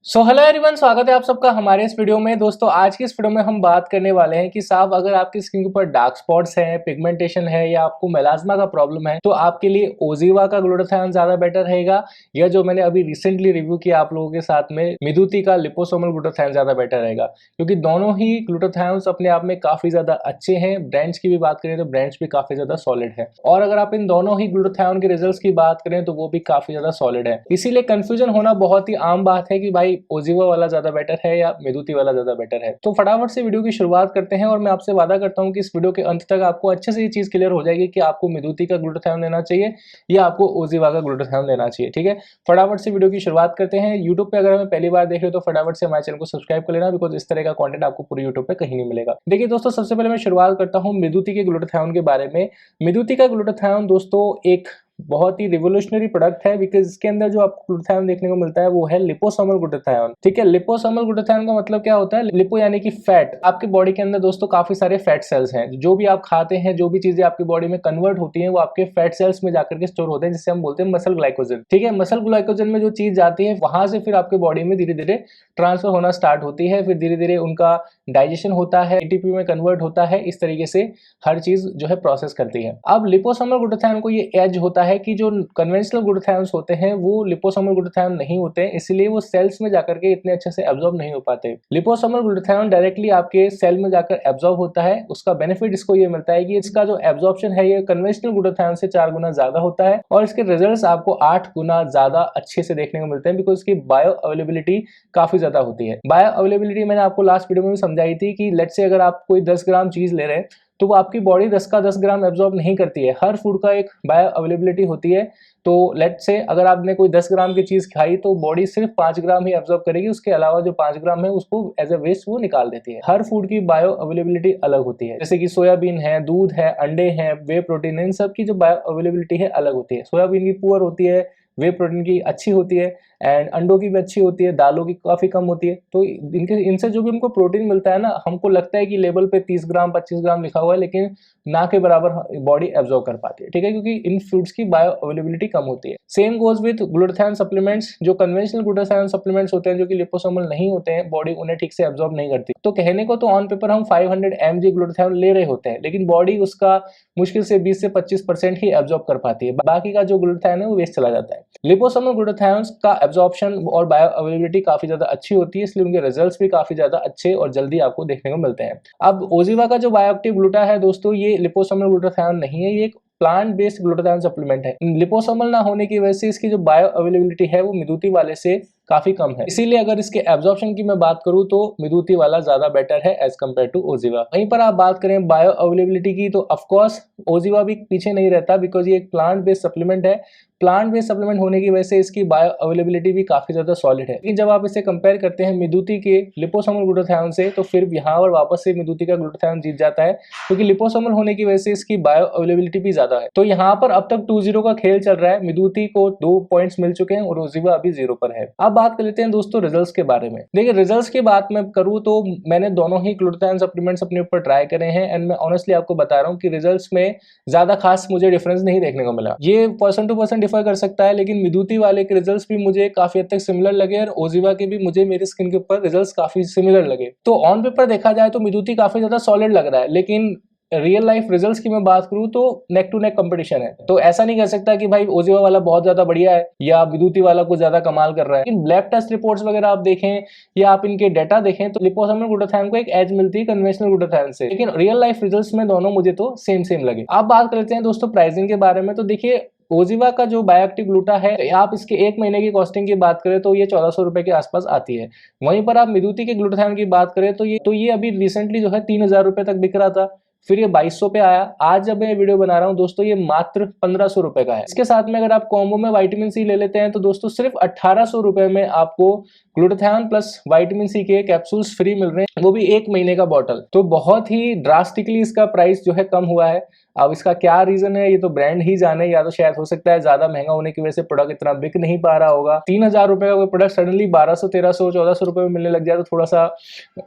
Hello everyone, स्वागत है आप सबका हमारे इस वीडियो में। दोस्तों आज की इस वीडियो में हम बात करने वाले हैं कि साहब अगर आपकी स्किन के ऊपर डार्क स्पॉट्स हैं, पिगमेंटेशन है या आपको मेलास्मा का प्रॉब्लम है तो आपके लिए ओजीवा का ग्लूटाथियोन ज्यादा बेटर रहेगा, या जो मैंने अभी रिसेंटली रिव्यू किया आप लोगों के साथ में मिदुति का लिपोसोमल ग्लूटाथियोन ज्यादा बेटर रहेगा। क्योंकि दोनों ही ग्लूटाथियोन्स अपने आप में काफी ज्यादा अच्छे हैं। ब्रांड्स की भी बात करें तो ब्रांड्स भी काफी ज्यादा सॉलिड है, और अगर आप इन दोनों ही ग्लूटाथियोन के रिजल्ट्स की बात करें तो वो भी काफी ज्यादा सॉलिड है। इसीलिए कंफ्यूजन होना बहुत ही आम बात है कि भाई ओजीवा वाला ज्यादा बेटर है या मिदुति वाला ज्यादा बेटर है। तो फटाफट से वीडियो की शुरुआत करते हैं, और मैं आपसे वादा करता हूं कि इस वीडियो के अंत तक आपको अच्छे से ये चीज क्लियर हो जाएगी कि आपको मिदुति का ग्लूटाथियोन लेना चाहिए या आपको ओजीवा का ग्लूटाथियोन लेना चाहिए। ठीक है, फटाफट से वीडियो की शुरुआत करते हैं। यूट्यूब पे अगर हमें पहली बार देख रहे हो तो फटाफट से हमारे चैनल को सब्सक्राइब कर लेना, बिकॉज इस तरह का कंटेंट आपको पूरे यूट्यूब पे कहीं नहीं मिलेगा। देखिए दोस्तों, सबसे पहले मैं शुरुआत करता हूँ मिदुति के ग्लूटाथियोन के बारे में। मिदुति का ग्लूटाथियोन दोस्तों एक बहुत ही रिवोल्यूशनरी प्रोडक्ट है, बिकॉज इसके अंदर जो आपको ग्लूटाथियोन देखने को मिलता है वो है लिपोसोमल ग्लूटाथियोन। ठीक है, लिपोसोमल ग्लूटाथियोन का मतलब क्या होता है? लिपो यानी कि फैट। आपके बॉडी के अंदर दोस्तों काफी सारे फैट सेल्स हैं। जो भी आप खाते हैं, जो भी चीजें आपकी बॉडी में कन्वर्ट होती हैं, वो आपके फैट सेल्स में जाकर के स्टोर होते हैं, जिसे हम बोलते हैं मसल ग्लाइकोजन। ठीक है, मसल ग्लाइकोजन में जो चीज जाती है वहां से फिर आपके बॉडी में धीरे धीरे ट्रांसफर होना स्टार्ट होती है, फिर धीरे धीरे उनका डाइजेशन होता है, एटीपी में कन्वर्ट होता है। इस तरीके से हर चीज जो है प्रोसेस करती है। अब लिपोसोमल ग्लूटाथियोन को ये एज होता है कि जो कन्वेंशनल ग्लूटाथियोन्स होते हैं वो लिपोसोमल ग्लूटाथियोन नहीं होते हैं, इसलिए वो सेल्स में जाकर के इतने अच्छे से एब्जॉर्ब नहीं हो पाते। लिपोसोमल ग्लूटाथियोन डायरेक्टली आपके सेल में जाकर एब्जॉर्ब होता है। उसका बेनिफिट इसको ये मिलता है कि इसका जो एब्जॉर्प्शन है ये कन्वेंशनल ग्लूटाथियोन से 4 गुना ज्यादा होता है, और इसके रिजल्ट्स आपको 8 गुना ज्यादा अच्छे से देखने को मिलते हैं, बिकॉज इसकी बायो अवेलेबिलिटी काफी ज्यादा होती है। बायो अवेलेबिलिटी मैंने आपको लास्ट वीडियो में भी समझाई थी कि लेट्स से अगर आप कोई 10 ग्राम चीज ले रहे हैं तो वो आपकी बॉडी 10 का 10 ग्राम एब्जॉर्ब नहीं करती है। हर फूड का एक बायो अवेलेबिलिटी होती है। तो लेट्स से अगर आपने कोई 10 ग्राम की चीज खाई तो बॉडी सिर्फ 5 ग्राम ही एब्जॉर्ब करेगी, उसके अलावा जो 5 ग्राम है उसको एज ए वेस्ट वो निकाल देती है। हर फूड की बायो अवेलेबिलिटी अलग होती है, जैसे कि सोयाबीन है, दूध है, अंडे हैं, वे प्रोटीन, इन सब की जो बायो अवेलेबिलिटी है अलग होती है। सोयाबीन की पुअर होती है, वे प्रोटीन की अच्छी होती है, एंड अंडों की भी अच्छी होती है, दालों की काफी कम होती है। तो इनसे जो भी हमको प्रोटीन मिलता है ना, हमको लगता है कि लेवल पे 30 ग्राम 25 ग्राम लिखा हुआ है, लेकिन ना के बराबर बॉडी एब्जॉर्ब कर पाती है। ठीक है, क्योंकि इन फ्रूट्स की बायो अवेलेबिलिटी कम होती है। Same goes with glutathione supplements. जो कन्वेंशनल ग्लूटाथियोन सप्लीमेंट्स होते हैं जो कि लिपोसोमल नहीं होते हैं, बॉडी उन्हें ठीक से एब्जॉर्ब नहीं करती। तो कहने को तो ऑन पेपर हम 500 mg ग्लूटाथियोन ले रहे होते हैं, लेकिन बॉडी उसका मुश्किल से 20 से 25% ही एब्जॉर्ब कर पाती है। बाकी का जो ग्लूटाथियोन है वो वेस्ट चला जाता है। लिपोसोमल ग्लूटाथियोन्स का एब्जॉर्प्शन और बायो अवेलेबिलिटी काफी ज्यादा अच्छी होती है, इसलिए उनके रिजल्ट्स भी काफी ज्यादा अच्छे और जल्दी आपको देखने को मिलते हैं। अब ओजीवा का जो बायोएक्टिव ग्लूटा है दोस्तों, ये लिपोसोमल ग्लूटाथियोन नहीं है, ये एक प्लांट बेस्ड ग्लूटाथियोन सप्लीमेंट है। लिपोसोमल ना होने की वजह से इसकी जो बायो अवेलेबिलिटी है वो मिदुति वाले से काफी कम है। इसीलिए अगर इसके एब्जॉर्प्शन की मैं बात करूं तो मिदुति वाला ज्यादा बेटर है एज कम्पेयर टू ओजीवा। वहीं पर आप बात करें बायो अवेलेबिलिटी की तो ऑफकोर्स ओजीवा भी पीछे नहीं रहता, बिकॉज ये एक प्लांट बेस्ड सप्लीमेंट है। प्लांट बेस्ड सप्लीमेंट होने की वजह से इसकी बायो अवेलेबिलिटी भी काफी ज्यादा सॉलिड है। लेकिन जब आप इसे कंपेयर करते हैं मिदुति के लिपोसोमल ग्लूटाथियोन से, तो फिर यहाँ पर वापस से मिदुति का ग्लूटाथियोन जीत जाता है, क्योंकि लिपोसोमल होने की वजह से इसकी बायो अवेलेबिलिटी भी ज्यादा है। तो यहाँ पर अब तक 2-0 का खेल चल रहा है। मिदुति को 2 पॉइंट्स मिल चुके हैं और ओजीवा अभी 0 पर है। अब बात कर लेते हैं दोस्तों रिजल्ट्स के बारे में। देखिए, रिजल्ट्स की बात मैं करूँ तो मैंने दोनों ही ग्लूटाथियोन सप्लीमेंट्स अपने ऊपर ट्राई करे हैं, एंड मैं ऑनेस्टली आपको बता रहा हूँ कि रिजल्ट्स में ज्यादा खास मुझे डिफरेंस नहीं देखने को मिला। ये पर्सन टू पर्सन डिफर कर सकता है, लेकिन मिदुति वाले के रिजल्ट्स भी मुझे काफी हद तक सिमिलर लगे, और ओजीवा के भी मुझे मेरी स्किन के ऊपर रिजल्ट्स काफी सिमिलर लगे। तो ऑन पेपर देखा जाए तो मिदुति काफी ज्यादा सॉलिड लग रहा है, लेकिन रियल लाइफ रिजल्ट्स की मैं बात करूं तो नेक टू नेक कंपटीशन है। तो ऐसा नहीं कह सकता कि भाई ओजीवा वाला बहुत ज्यादा बढ़िया है या मिदुति वाला कुछ ज्यादा कमाल कर रहा है। इन लैब टेस्ट रिपोर्ट्स वगैरह आप देखें या आप इनके डेटा देखें तो लिपोसोमल ग्लूटाथियोन को एक एज मिलती है कन्वेंशनल ग्लूटाथियोन से, लेकिन रियल लाइफ रिजल्ट्स में दोनों मुझे तो सेम लगे। आप बात कर लेते हैं दोस्तों प्राइसिंग के बारे में। तो देखिए, ओजीवा का जो बायोएक्टिव ग्लूटा है, आप इसके 1 महीने की कॉस्टिंग की बात करें तो ये 1400 रुपए के आसपास आती है। वहीं पर आप मिदुति के ग्लूटाथियोन की बात करें तो ये अभी रिसेंटली जो है 3000 रुपए तक बिक रहा था, फिर ये 2200 पे आया। आज जब मैं वीडियो बना रहा हूं दोस्तों ये मात्र 1500 रुपए का है। इसके साथ में अगर आप कॉम्बो में विटामिन सी ले लेते हैं तो दोस्तों सिर्फ 1800 रुपए में आपको ग्लूटाथियोन प्लस विटामिन सी के कैप्सूल्स फ्री मिल रहे हैं, वो भी 1 महीने का बॉटल। तो बहुत ही ड्रास्टिकली इसका प्राइस जो है कम हुआ है। अब इसका क्या रीजन है ये तो ब्रांड ही जाने, या तो शायद हो सकता है ज्यादा महंगा होने की वजह से प्रोडक्ट इतना बिक नहीं पा रहा होगा। 3,000 रुपए का कोई प्रोडक्ट सडनली 1200, 1300, 1400 रुपए में मिलने लग जाए तो थोड़ा सा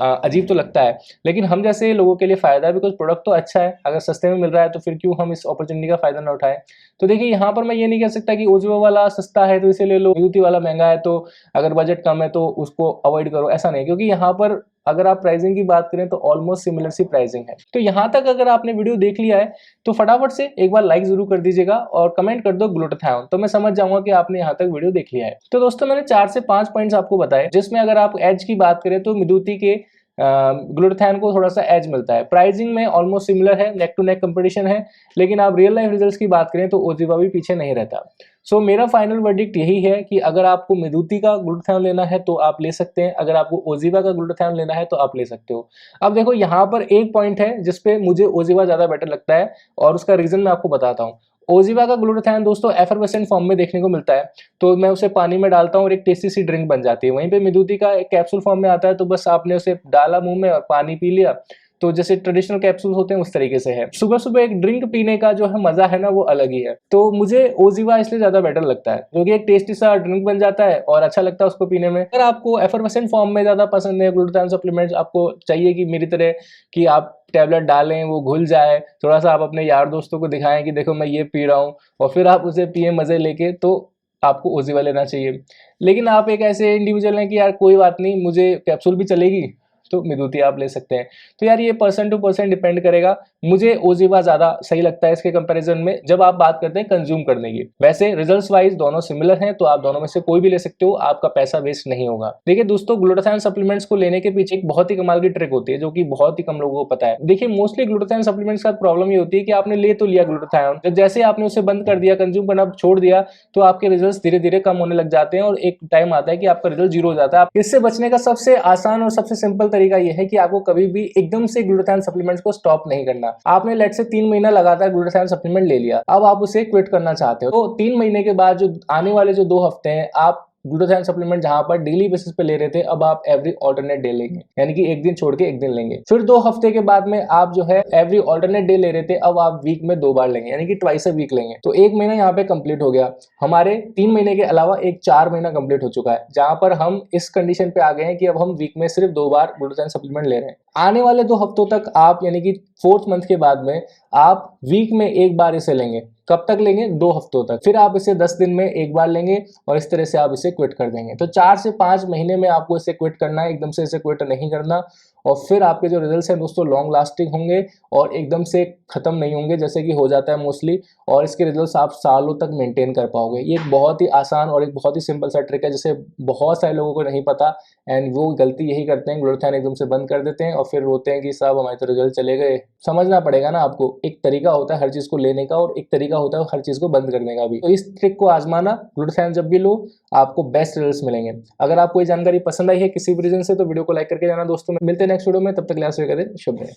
अजीब तो लगता है। लेकिन हम जैसे लोगों के लिए फायदा है, बिकॉज प्रोडक्ट तो अच्छा है, अगर सस्ते में मिल रहा है तो फिर क्यों हम इस अपॉर्चुनिटी का फायदा ना उठाएं। तो देखिए यहाँ पर मैं ये नहीं कह सकता कि ओजिवा वाला सस्ता है तो इसे ले लो, यूटी वाला महंगा है तो अगर बजट कम है तो उसको अवॉइड करो, ऐसा नहीं। क्योंकि यहाँ पर अगर आप प्राइसिंग की बात करें तो ऑलमोस्ट सिमिलर सी प्राइसिंग है। तो यहाँ तक अगर आपने वीडियो देख लिया है तो फटाफट से एक बार लाइक जरूर कर दीजिएगा और कमेंट कर दो ग्लूटाथायोन, तो मैं समझ जाऊंगा कि आपने यहाँ तक वीडियो देख लिया है। तो दोस्तों मैंने 4 से 5 पॉइंट्स आपको बताए, जिसमें अगर आप एज की बात करें तो मिदुति के ग्लूटाथायोन को थोड़ा सा एज मिलता है। प्राइसिंग में ऑलमोस्ट सिमिलर है, नेक टू नेक कंपटीशन है। लेकिन आप रियल लाइफ रिजल्ट्स की बात करें तो ओजिवा भी पीछे नहीं रहता। सो मेरा फाइनल वर्डिक्ट यही है कि अगर आपको मिदुति का ग्लूटाथायोन लेना है तो आप ले सकते हैं, अगर आपको ओजिवा का ग्लूटाथायोन लेना है तो आप ले सकते हो। अब देखो यहाँ पर एक पॉइंट है जिसपे मुझे ओजिवा ज्यादा बेटर लगता है और उसका रीजन मैं आपको बताता हूँ। ओजिवा का ग्लूटाथायोन दोस्तों एफरवेसेंट फॉर्म में देखने को मिलता है, तो मैं उसे पानी में डालता हूँ और एक टेस्टी सी ड्रिंक बन जाती है। वहीं पे मिदुति का एक कैप्सूल फॉर्म में आता है, तो बस आपने उसे डाला मुंह में और पानी पी लिया, तो जैसे ट्रेडिशनल कैप्सूल होते हैं उस तरीके से है। सुबह सुबह एक ड्रिंक पीने का जो है मजा है ना वो अलग ही है। तो मुझे ओजिवा इसलिए ज्यादा बेटर लगता है क्योंकि एक टेस्टी सा ड्रिंक बन जाता है और अच्छा लगता है उसको पीने में। अगर आपको एफरवेसेंट फॉर्म में ज्यादा पसंद है ग्लूटाथायोन सप्लीमेंट्स, आपको चाहिए कि मेरी तरह कि आप टैबलेट डालें वो घुल जाए, थोड़ा सा आप अपने यार दोस्तों को दिखाएं कि देखो मैं ये पी रहा हूँ और फिर आप उसे पिए मजे लेके, तो आपको ओजिवा लेना चाहिए। लेकिन आप एक ऐसे इंडिविजुअल हैं कि यार कोई बात नहीं मुझे कैप्सूल भी चलेगी, तो मिदुति आप ले सकते हैं। तो यार ये पर्सन टू पर्सन डिपेंड करेगा। मुझे ओजिवा ज्यादा सही लगता है इसके कंपैरिजन में जब आप बात करते हैं कंज्यूम करने की। वैसे रिजल्ट्स वाइज दोनों सिमिलर हैं, तो आप दोनों में से कोई भी ले सकते हो, आपका पैसा वेस्ट नहीं होगा। देखिए दोस्तों ग्लूटाथायोन सप्लीमेंट्स को लेने के पीछे एक बहुत ही कमाल की ट्रिक होती है जो कि बहुत ही कम लोगों को पता है। देखिए मोस्टली ग्लूटाथायोन सप्लीमेंट्स का प्रॉब्लम ये होती है कि आपने ले तो लिया ग्लूटाथायोन, जैसे आपने उसे बंद कर दिया, कंज्यूम करना छोड़ दिया, तो आपके रिजल्ट धीरे धीरे कम होने लग जाते हैं और एक टाइम आता है कि आपका रिजल्ट जीरो हो जाता है। इससे बचने का सबसे आसान और सबसे सिंपल तरीका यह है कि आपको कभी भी एकदम से ग्लूटाथायोन सप्लीमेंट्स को स्टॉप नहीं करना। आपने लेट से 3 महीना लगातार ग्लूटाथायोन सप्लीमेंट ले लिया, अब आप उसे क्विट करना चाहते हो, तो 3 महीने के बाद जो आने वाले जो 2 हफ्ते हैं आप ग्लूटाथायोन सप्लीमेंट जहां पर डेली बेसिस पे ले रहे थे, अब आप एवरी ऑल्टरनेट डे लेंगे, यानी कि एक दिन छोड़ के एक दिन लेंगे। फिर 2 हफ्ते के बाद में आप जो है एवरी ऑल्टरनेट डे ले रहे थे, अब आप वीक में 2 बार लेंगे, यानी कि ट्वाइस अ वीक लेंगे। तो 1 महीना यहाँ पे कंप्लीट हो गया। हमारे 3 महीने के अलावा एक 4 महीना कंप्लीट हो चुका है, जहां पर हम इस कंडीशन पे आ गए हैं कि अब हम वीक में सिर्फ 2 बार ग्लूटाथायोन सप्लीमेंट ले रहे हैं। आने वाले 2 हफ्तों तक आप, यानी कि 4th मंथ के बाद में आप वीक में 1 बार इसे लेंगे। कब तक लेंगे? 2 हफ्तों तक। फिर आप इसे 10 दिन में 1 बार लेंगे और इस तरह से आप इसे क्विट कर देंगे। तो 4 से 5 महीने में आपको इसे क्विट करना है, एकदम से इसे क्विट नहीं करना। और फिर आपके जो रिजल्ट्स हैं दोस्तों लॉन्ग लास्टिंग होंगे और एकदम से खत्म नहीं होंगे जैसे कि हो जाता है मोस्टली, और इसके रिजल्ट्स आप सालों तक मेंटेन कर पाओगे। ये एक बहुत ही आसान और एक बहुत ही सिंपल सा ट्रिक है जिसे बहुत सारे लोगों को नहीं पता, एंड वो गलती यही करते हैं, ग्लूटाथायोन एकदम से बंद कर देते हैं और फिर रोते हैं कि साहब हमारे तो रिजल्ट चले गए। समझना पड़ेगा ना आपको, एक तरीका होता है हर चीज को लेने का और एक तरीका होता है हर चीज को बंद करने का भी। तो इस ट्रिक को आजमाना, ग्लूटाथायोन जब भी लो आपको बेस्ट रिजल्ट्स मिलेंगे। अगर आपको ये जानकारी पसंद आई है किसी भी रीजन से तो वीडियो को लाइक करके जाना दोस्तों। मिलते हैं नेक्स्ट वीडियो में, तब तक के लिए शुभ दिन।